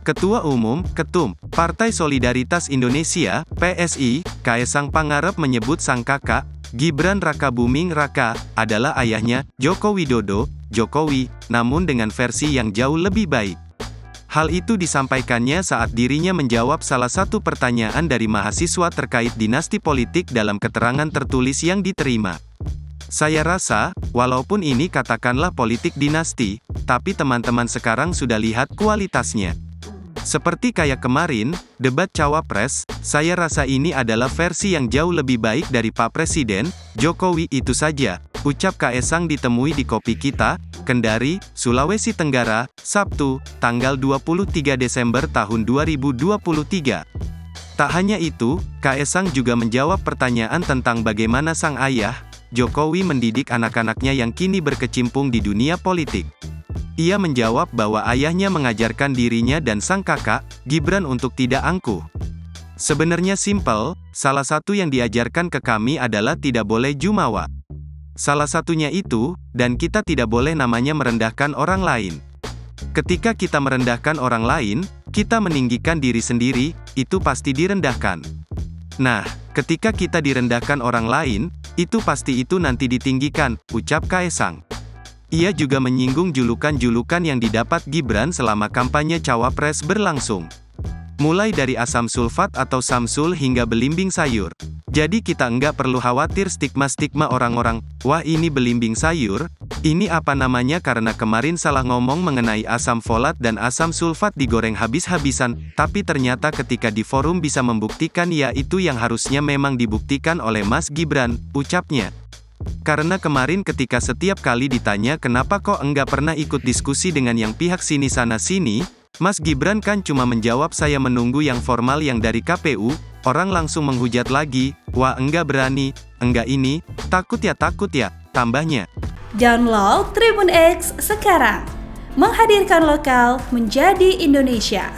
Ketua Umum, Ketum, Partai Solidaritas Indonesia, PSI, Kaesang Pangarep menyebut sang kakak, Gibran Rakabuming Raka, adalah ayahnya, Joko Widodo, Jokowi, namun dengan versi yang jauh lebih baik. Hal itu disampaikannya saat dirinya menjawab salah satu pertanyaan dari mahasiswa terkait dinasti politik dalam keterangan tertulis yang diterima. Saya rasa, walaupun ini katakanlah politik dinasti, tapi teman-teman sekarang sudah lihat kualitasnya. Seperti kayak kemarin, debat Cawapres, saya rasa ini adalah versi yang jauh lebih baik dari Pak Presiden, Jokowi itu saja, ucap Kaesang ditemui di Kopi Kita, Kendari, Sulawesi Tenggara, Sabtu, tanggal 23 Desember tahun 2023. Tak hanya itu, Kaesang juga menjawab pertanyaan tentang bagaimana sang ayah, Jokowi mendidik anak-anaknya yang kini berkecimpung di dunia politik. Ia menjawab bahwa ayahnya mengajarkan dirinya dan sang kakak, Gibran untuk tidak angkuh. Sebenarnya simpel, salah satu yang diajarkan ke kami adalah tidak boleh jumawa. Salah satunya itu, dan kita tidak boleh namanya merendahkan orang lain. Ketika kita merendahkan orang lain, kita meninggikan diri sendiri, itu pasti direndahkan. Nah, ketika kita direndahkan orang lain, itu pasti itu nanti ditinggikan, ucap Kaesang. Ia juga menyinggung julukan-julukan yang didapat Gibran selama kampanye Cawapres berlangsung. Mulai dari asam sulfat atau Samsul hingga belimbing sayur. Jadi kita enggak perlu khawatir stigma-stigma orang-orang, wah ini belimbing sayur, ini apa namanya karena kemarin salah ngomong mengenai asam folat dan asam sulfat digoreng habis-habisan, tapi ternyata ketika di forum bisa membuktikan ya itu yang harusnya memang dibuktikan oleh Mas Gibran, ucapnya. Karena kemarin ketika setiap kali ditanya kenapa kok enggak pernah ikut diskusi dengan yang pihak sini sana sini, Mas Gibran kan cuma menjawab saya menunggu yang formal yang dari KPU, orang langsung menghujat lagi, wah enggak berani, enggak ini, takut ya, tambahnya. Download Tribun X sekarang, menghadirkan lokal menjadi Indonesia.